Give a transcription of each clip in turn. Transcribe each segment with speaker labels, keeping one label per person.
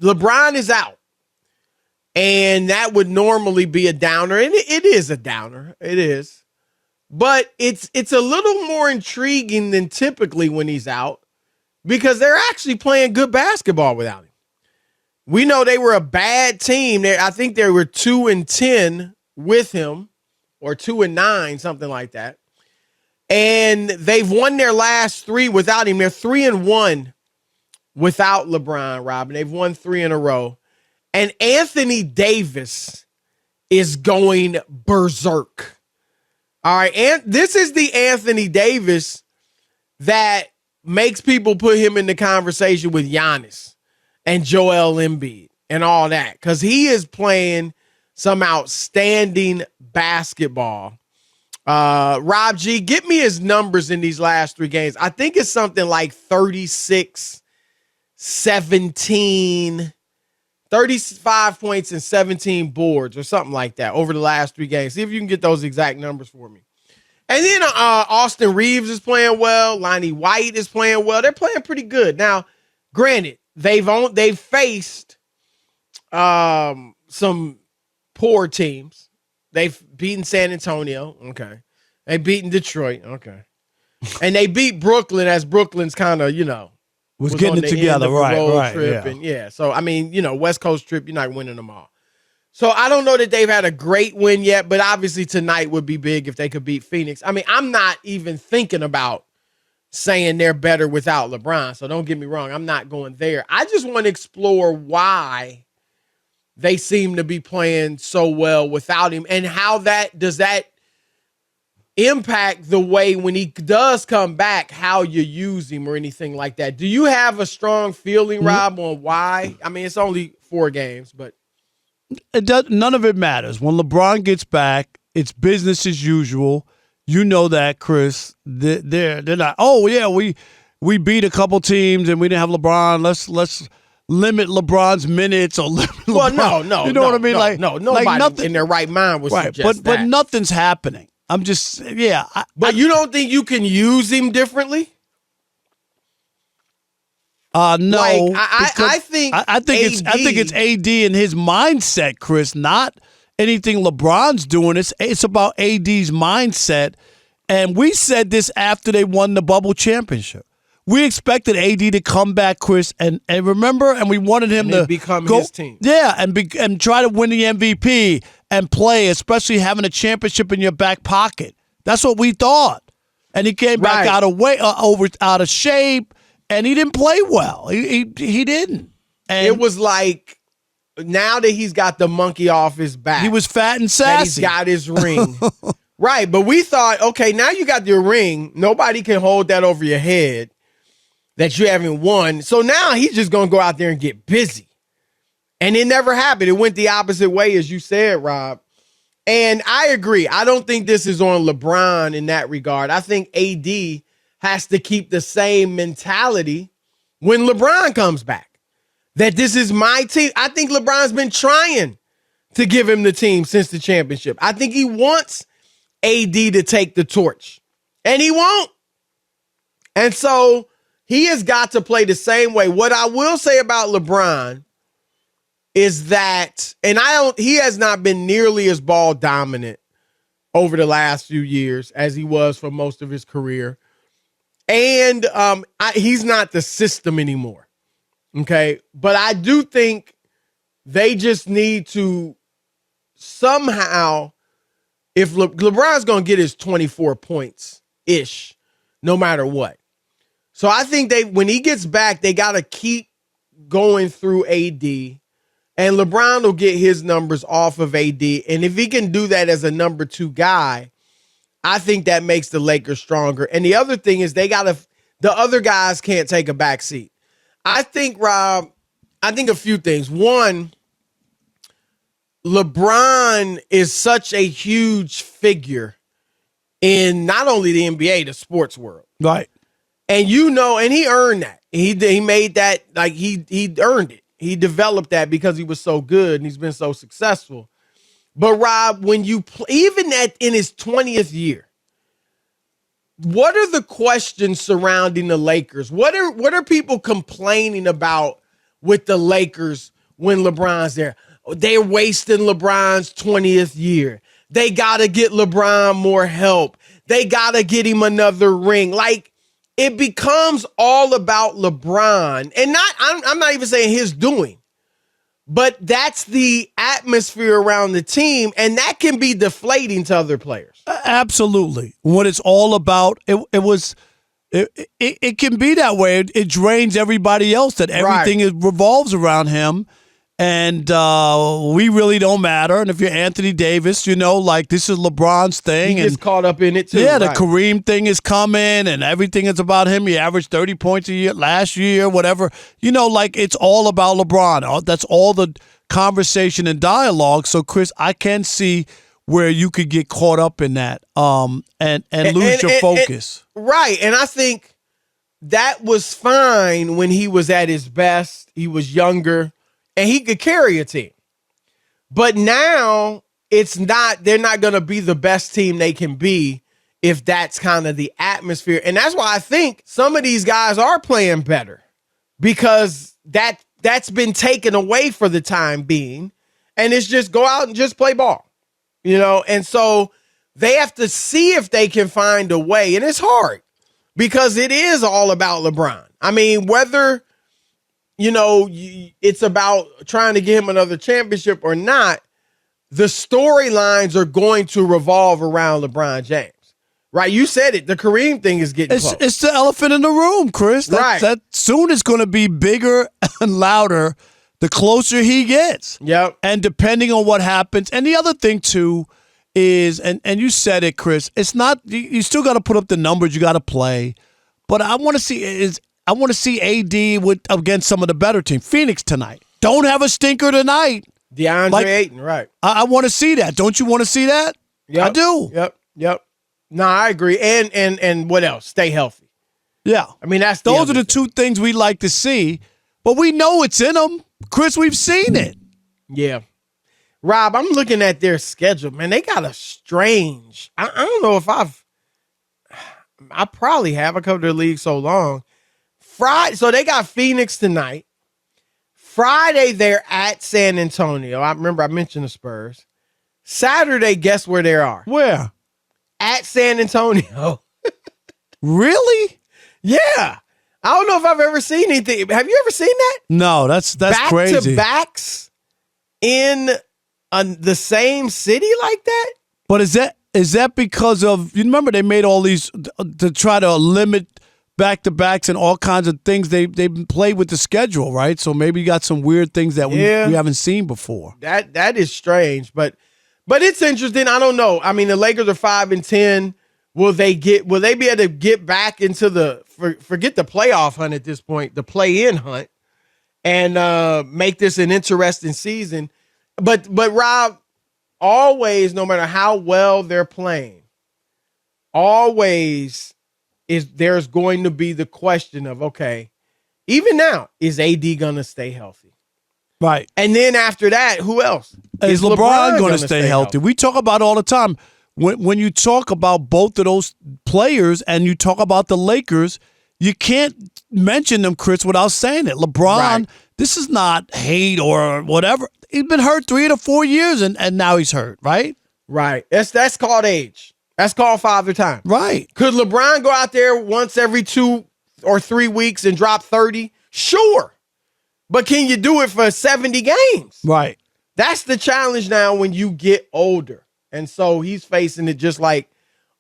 Speaker 1: LeBron is out. And that would normally be a downer. And it is a downer. It is. But it's a little more intriguing than typically when he's out because they're actually playing good basketball without him. We know they were a bad team. I think they were 2-10 with him or 2-9, something like that. And they've won their last 3 without him. They're 3-1 without LeBron, Rob. And they've won 3 in a row. And Anthony Davis is going berserk. All right. And this is the Anthony Davis that makes people put him in the conversation with Giannis and Joel Embiid and all that. Because he is playing some outstanding basketball. Rob G, give me his numbers in these last 3 games. I think it's something like 36, 17, 35 points and 17 boards or something like that over the last 3 games. See if you can get those exact numbers for me. And then Austin Reeves is playing well. Lonnie White is playing well. They're playing pretty good. Now, granted, they've faced some poor teams. They've beaten San Antonio. Okay. They've beaten Detroit. Okay. And they beat Brooklyn as Brooklyn's kind of,
Speaker 2: was getting it together, right.
Speaker 1: Trip. And so, I mean, West Coast trip, you're not winning them all. So I don't know that they've had a great win yet, but obviously tonight would be big if they could beat Phoenix. I mean, I'm not even thinking about saying they're better without LeBron, so don't get me wrong. I'm not going there. I just want to explore why they seem to be playing so well without him and how does that impact the way when he does come back, how you use him or anything like that. Do you have a strong feeling, Rob, on why? I mean, it's only 4 games, but
Speaker 2: none of it matters. When LeBron gets back, it's business as usual. You know that, Chris. They're not. Oh yeah, we beat a couple teams and we didn't have LeBron. Let's limit LeBron's minutes or limit LeBron.
Speaker 1: No.
Speaker 2: You know what I mean?
Speaker 1: Nobody in their right mind would suggest that.
Speaker 2: But nothing's happening. I'm just,
Speaker 1: But you don't think you can use him differently?
Speaker 2: No.
Speaker 1: I think
Speaker 2: it's AD and his mindset, Chris, not anything LeBron's doing. It's about AD's mindset. And we said this after they won the bubble championship. We expected AD to come back, Chris, and remember, and we wanted him to
Speaker 1: become
Speaker 2: his
Speaker 1: team.
Speaker 2: Yeah, and try to win the MVP and play, especially having a championship in your back pocket. That's what we thought. And he came back out of shape, and he didn't play well. He didn't. And
Speaker 1: it was like now that he's got the monkey off his back,
Speaker 2: he was fat and sassy.
Speaker 1: He's got his ring. Right, but we thought, okay, now you got your ring. Nobody can hold that over your head that you haven't won. So now he's just going to go out there and get busy. And it never happened. It went the opposite way, as you said, Rob. And I agree. I don't think this is on LeBron in that regard. I think AD has to keep the same mentality when LeBron comes back, that this is my team. I think LeBron's been trying to give him the team since the championship. I think he wants AD to take the torch, and he won't. And so he has got to play the same way. What I will say about LeBron is that, and he has not been nearly as ball dominant over the last few years as he was for most of his career. And he's not the system anymore. Okay. But I do think they just need to somehow, if LeBron's going to get his 24 points-ish, no matter what. So I think when he gets back, they got to keep going through AD, and LeBron will get his numbers off of AD. And if he can do that as a number 2 guy, I think that makes the Lakers stronger. And the other thing is the other guys can't take a back seat. I think, Rob, a few things. One, LeBron is such a huge figure in not only the NBA, the sports world.
Speaker 2: Right.
Speaker 1: And and he earned that. He made that, like he earned it. He developed that because he was so good and he's been so successful. But Rob, when you even in his 20th year, what are the questions surrounding the Lakers? What are people complaining about with the Lakers when LeBron's there. They're wasting LeBron's 20th year. They got to get LeBron more help. They got to get him another ring. Like, it becomes all about LeBron. And I'm not even saying his doing, but that's the atmosphere around the team, and that can be deflating to other players.
Speaker 2: Absolutely. When it's all about, it can be that way. It drains everybody else, that everything revolves around him. And we really don't matter. And if you're Anthony Davis, like this is LeBron's thing.
Speaker 1: He gets caught up in it too.
Speaker 2: Yeah, the Kareem thing is coming and everything is about him. He averaged 30 points a year last year, whatever. Like it's all about LeBron. That's all the conversation and dialogue. So, Chris, I can see where you could get caught up in that and lose your focus.
Speaker 1: Right. And I think that was fine when he was at his best. He was younger. And he could carry a team. But now they're not going to be the best team they can be if that's kind of the atmosphere. And that's why I think some of these guys are playing better, because that's been taken away for the time being. And it's just go out and just play ball, And so they have to see if they can find a way. And it's hard because it is all about LeBron. I mean, whether it's about trying to get him another championship or not, the storylines are going to revolve around LeBron James, right? You said it. The Kareem thing is getting close.
Speaker 2: It's the elephant in the room, Chris. That soon is going to be bigger and louder the closer he gets.
Speaker 1: Yep.
Speaker 2: And depending on what happens. And the other thing, too, is, and you said it, Chris, it's not, you still got to put up the numbers, you got to play. But I want to see AD against some of the better teams. Phoenix tonight. Don't have a stinker tonight.
Speaker 1: DeAndre Ayton, right.
Speaker 2: I want to see that. Don't you want to see that?
Speaker 1: Yep.
Speaker 2: I do.
Speaker 1: Yep. No, I agree. And what else? Stay healthy.
Speaker 2: Yeah.
Speaker 1: I mean,
Speaker 2: those are the two things we like to see, but we know it's in them. Chris, we've seen it.
Speaker 1: Yeah. Rob, I'm looking at their schedule. Man, they got a strange. I don't know if I probably have. I covered the league so long. Friday, so they got Phoenix tonight. Friday, they're at San Antonio. I remember I mentioned the Spurs. Saturday, guess where they are?
Speaker 2: Where?
Speaker 1: At San Antonio.
Speaker 2: Really?
Speaker 1: Yeah. I don't know if I've ever seen anything. Have you ever seen that?
Speaker 2: No, that's crazy.
Speaker 1: Back-to-backs in the same city like that?
Speaker 2: But is that because of, you remember they made all these to try to limit back-to-backs and all kinds of things. They played with the schedule, right? So maybe you got some weird things that we haven't seen before.
Speaker 1: That is strange, but it's interesting. I don't know. I mean, the Lakers are 5-10. Will they be able to get back into forget the playoff hunt at this point, the play-in hunt, and make this an interesting season? But Rob, always, no matter how well they're playing, always there's going to be the question of, okay, even now, is AD going to stay healthy?
Speaker 2: Right.
Speaker 1: And then after that, who else?
Speaker 2: Is LeBron going to stay healthy? We talk about all the time. When you talk about both of those players and you talk about the Lakers, you can't mention them, Chris, without saying it. LeBron, This is not hate or whatever. He's been hurt 3 to 4 years, and now he's hurt, right?
Speaker 1: Right. That's called age. That's called Father Time.
Speaker 2: Right.
Speaker 1: Could LeBron go out there once every 2 or 3 weeks and drop 30? Sure. But can you do it for 70 games?
Speaker 2: Right.
Speaker 1: That's the challenge now when you get older. And so he's facing it just like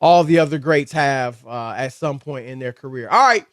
Speaker 1: all the other greats have at some point in their career. All right.